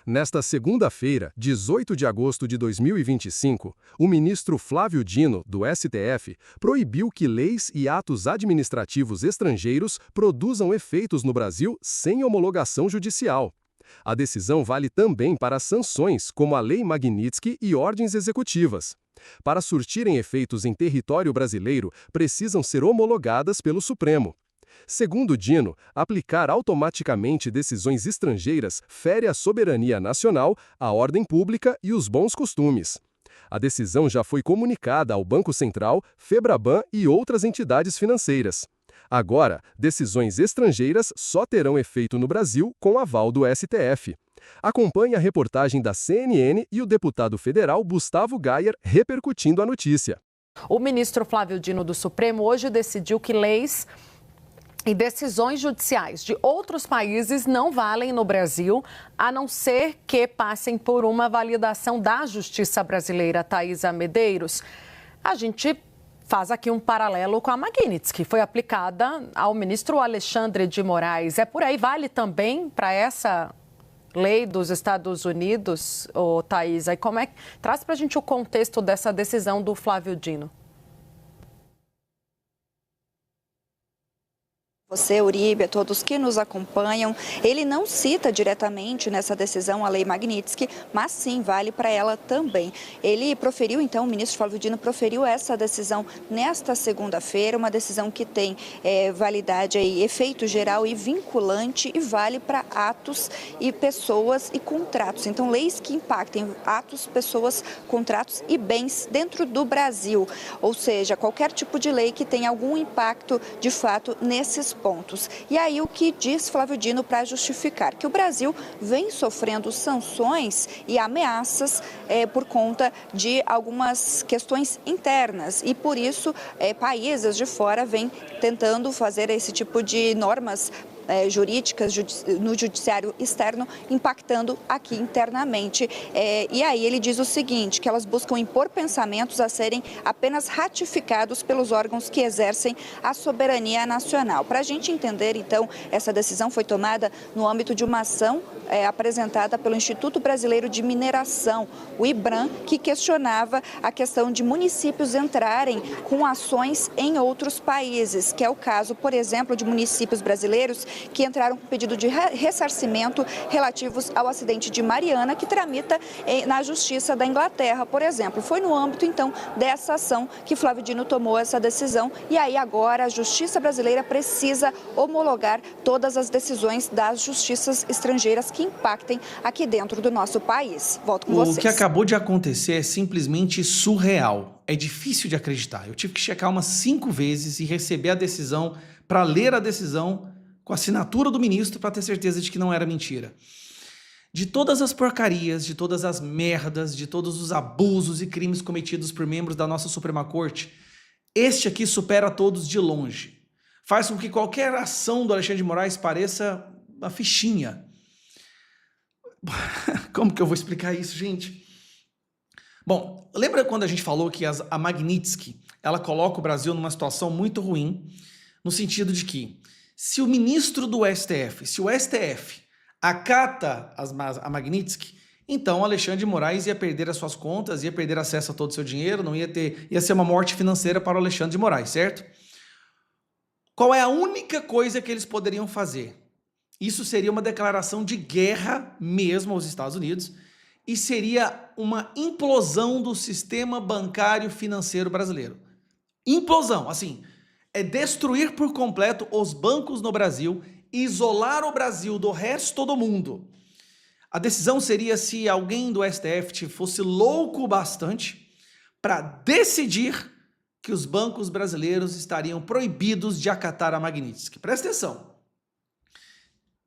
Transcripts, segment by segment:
Nesta segunda-feira, 18 de agosto de 2025, o ministro Flávio Dino, do STF, proibiu que leis e atos administrativos estrangeiros produzam efeitos no Brasil sem homologação judicial. A decisão vale também para sanções, como a Lei Magnitsky e ordens executivas. Para surtirem efeitos em território brasileiro, precisam ser homologadas pelo Supremo. Segundo Dino, aplicar automaticamente decisões estrangeiras fere a soberania nacional, a ordem pública e os bons costumes. A decisão já foi comunicada ao Banco Central, Febraban e outras entidades financeiras. Agora, decisões estrangeiras só terão efeito no Brasil com aval do STF. Acompanhe a reportagem da CNN e o deputado federal Gustavo Gayer repercutindo a notícia. O ministro Flávio Dino do Supremo hoje decidiu que leis e decisões judiciais de outros países não valem no Brasil, a não ser que passem por uma validação da Justiça brasileira. Thaisa Medeiros, a gente faz aqui um paralelo com a Magnitsky, que foi aplicada ao ministro Alexandre de Moraes. É por aí, vale também para essa lei dos Estados Unidos, Thaisa? E como é que traz para a gente o contexto dessa decisão do Flávio Dino? Você, Uribe, a todos que nos acompanham, ele não cita diretamente nessa decisão a Lei Magnitsky, mas sim vale para ela também. Ele proferiu, então, o ministro Flávio Dino proferiu essa decisão nesta segunda-feira, uma decisão que tem validade, efeito geral e vinculante e vale para atos e pessoas e contratos. Então, leis que impactem atos, pessoas, contratos e bens dentro do Brasil. Ou seja, qualquer tipo de lei que tenha algum impacto, de fato, nesses pontos. E aí o que diz Flávio Dino para justificar? Que o Brasil vem sofrendo sanções e ameaças por conta de algumas questões internas e por isso países de fora vêm tentando fazer esse tipo de normas jurídicas no judiciário externo, impactando aqui internamente. E aí ele diz o seguinte, que elas buscam impor pensamentos a serem apenas ratificados pelos órgãos que exercem a soberania nacional. Para a gente entender, então, essa decisão foi tomada no âmbito de uma ação apresentada pelo Instituto Brasileiro de Mineração, o IBRAM, que questionava a questão de municípios entrarem com ações em outros países, que é o caso, por exemplo, de municípios brasileiros que entraram com pedido de ressarcimento relativos ao acidente de Mariana, que tramita na Justiça da Inglaterra, por exemplo. Foi no âmbito, então, dessa ação que Flávio Dino tomou essa decisão e aí agora a Justiça brasileira precisa homologar todas as decisões das justiças estrangeiras que impactem aqui dentro do nosso país. Volto com vocês. O que acabou de acontecer é simplesmente surreal. É difícil de acreditar. Eu tive que checar umas 5 vezes e receber a decisão para ler a decisão com a assinatura do ministro para ter certeza de que não era mentira. De todas as porcarias, de todas as merdas, de todos os abusos e crimes cometidos por membros da nossa Suprema Corte, este aqui supera todos de longe. Faz com que qualquer ação do Alexandre de Moraes pareça uma fichinha. Como que eu vou explicar isso, gente? Bom, lembra quando a gente falou que a Magnitsky, ela coloca o Brasil numa situação muito ruim, no sentido de que se o ministro do STF, se o STF acata a Magnitsky, então o Alexandre de Moraes ia perder as suas contas, ia perder acesso a todo o seu dinheiro, não ia ser uma morte financeira para o Alexandre de Moraes, certo? Qual é a única coisa que eles poderiam fazer? Isso seria uma declaração de guerra mesmo aos Estados Unidos e seria uma implosão do sistema bancário financeiro brasileiro. Implosão, assim, é destruir por completo os bancos no Brasil e isolar o Brasil do resto do mundo. A decisão seria se alguém do STF fosse louco bastante para decidir que os bancos brasileiros estariam proibidos de acatar a Magnitsky. Presta atenção.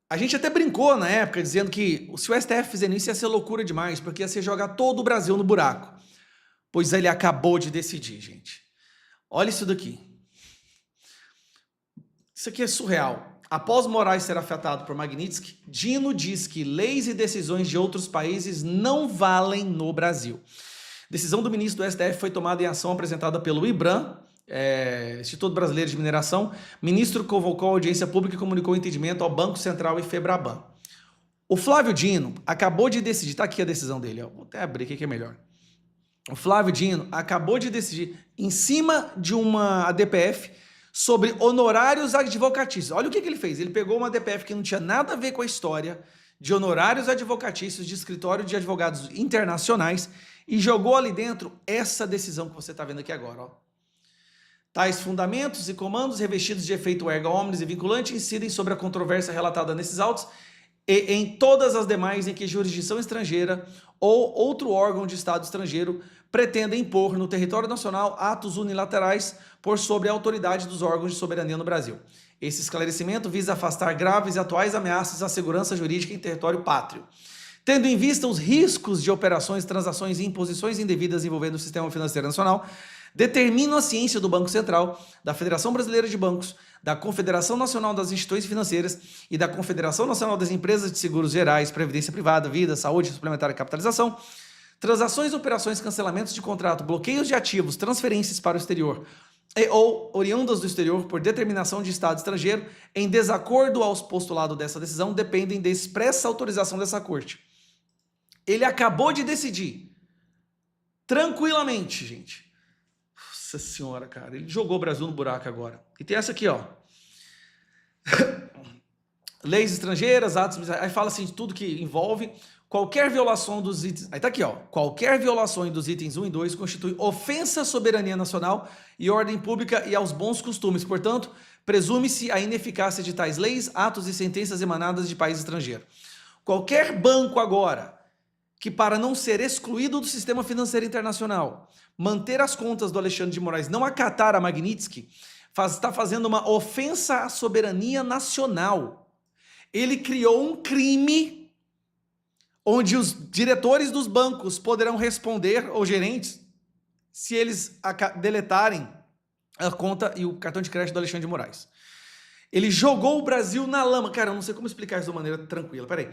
A gente até brincou na época dizendo que se o STF fizer isso ia ser loucura demais, porque ia ser jogar todo o Brasil no buraco. Pois ele acabou de decidir, gente. Olha isso daqui. Isso aqui é surreal. Após Moraes ser afetado por Magnitsky, Dino diz que leis e decisões de outros países não valem no Brasil. Decisão do ministro do STF foi tomada em ação apresentada pelo IBRAM, Instituto Brasileiro de Mineração. O ministro convocou a audiência pública e comunicou o entendimento ao Banco Central e Febraban. O Flávio Dino acabou de decidir, tá aqui a decisão dele, ó, vou até abrir aqui que é melhor. O Flávio Dino acabou de decidir, em cima de uma ADPF, sobre honorários advocatícios. Olha o que ele fez. Ele pegou uma ADPF que não tinha nada a ver com a história de honorários advocatícios de escritório de advogados internacionais e jogou ali dentro essa decisão que você está vendo aqui agora. Ó. Tais fundamentos e comandos revestidos de efeito erga omnes e vinculante incidem sobre a controvérsia relatada nesses autos e em todas as demais em que jurisdição estrangeira ou outro órgão de Estado estrangeiro pretenda impor no território nacional atos unilaterais por sobre a autoridade dos órgãos de soberania no Brasil. Esse esclarecimento visa afastar graves e atuais ameaças à segurança jurídica em território pátrio. Tendo em vista os riscos de operações, transações e imposições indevidas envolvendo o sistema financeiro nacional, determino a ciência do Banco Central, da Federação Brasileira de Bancos, da Confederação Nacional das Instituições Financeiras e da Confederação Nacional das Empresas de Seguros Gerais, Previdência Privada, Vida, Saúde, Suplementar e Capitalização, transações, operações, cancelamentos de contrato, bloqueios de ativos, transferências para o exterior e ou oriundas do exterior por determinação de Estado estrangeiro em desacordo aos postulados dessa decisão dependem da expressa autorização dessa Corte. Ele acabou de decidir, tranquilamente, gente. Nossa senhora, cara, ele jogou o Brasil no buraco agora. E tem essa aqui, ó. Leis estrangeiras, atos... Aí fala assim de tudo que envolve... Qualquer violação dos itens... Aí tá aqui, ó. Qualquer violação dos itens 1 e 2 constitui ofensa à soberania nacional e ordem pública e aos bons costumes. Portanto, presume-se a ineficácia de tais leis, atos e sentenças emanadas de país estrangeiro. Qualquer banco agora que, para não ser excluído do sistema financeiro internacional, manter as contas do Alexandre de Moraes, não acatar a Magnitsky, está fazendo uma ofensa à soberania nacional. Ele criou um crime onde os diretores dos bancos poderão responder, ou gerentes, se eles deletarem a conta e o cartão de crédito do Alexandre de Moraes. Ele jogou o Brasil na lama. Cara, eu não sei como explicar isso de uma maneira tranquila. Peraí.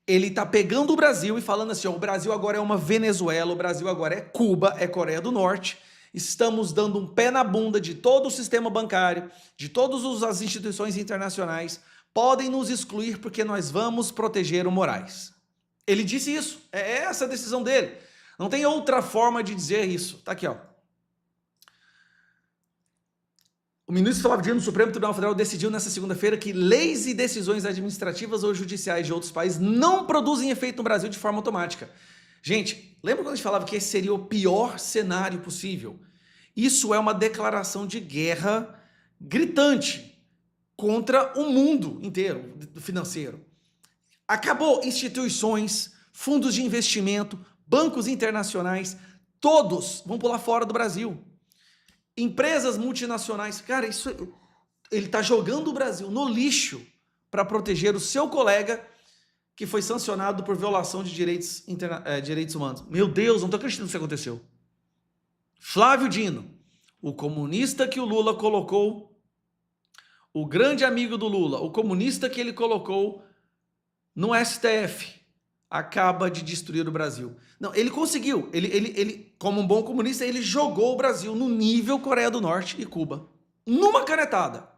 Ele tá pegando o Brasil e falando assim, ó, o Brasil agora é uma Venezuela, o Brasil agora é Cuba, é Coreia do Norte. Estamos dando um pé na bunda de todo o sistema bancário, de todas as instituições internacionais. Podem nos excluir porque nós vamos proteger o Moraes. Ele disse isso. É essa a decisão dele. Não tem outra forma de dizer isso. Tá aqui, ó. O ministro Flávio Dino do Supremo Tribunal Federal decidiu nesta segunda-feira que leis e decisões administrativas ou judiciais de outros países não produzem efeito no Brasil de forma automática. Gente, lembra quando a gente falava que esse seria o pior cenário possível? Isso é uma declaração de guerra gritante contra o mundo inteiro financeiro. Acabou instituições, fundos de investimento, bancos internacionais, todos vão pular fora do Brasil. Empresas multinacionais, cara, isso ele está jogando o Brasil no lixo para proteger o seu colega que foi sancionado por violação de direitos humanos. Meu Deus, não estou acreditando que isso aconteceu. Flávio Dino, o comunista que o Lula colocou, o grande amigo do Lula, o comunista que ele colocou no STF, acaba de destruir o Brasil. Não, ele conseguiu. Ele, como um bom comunista, ele jogou o Brasil no nível Coreia do Norte e Cuba. Numa canetada.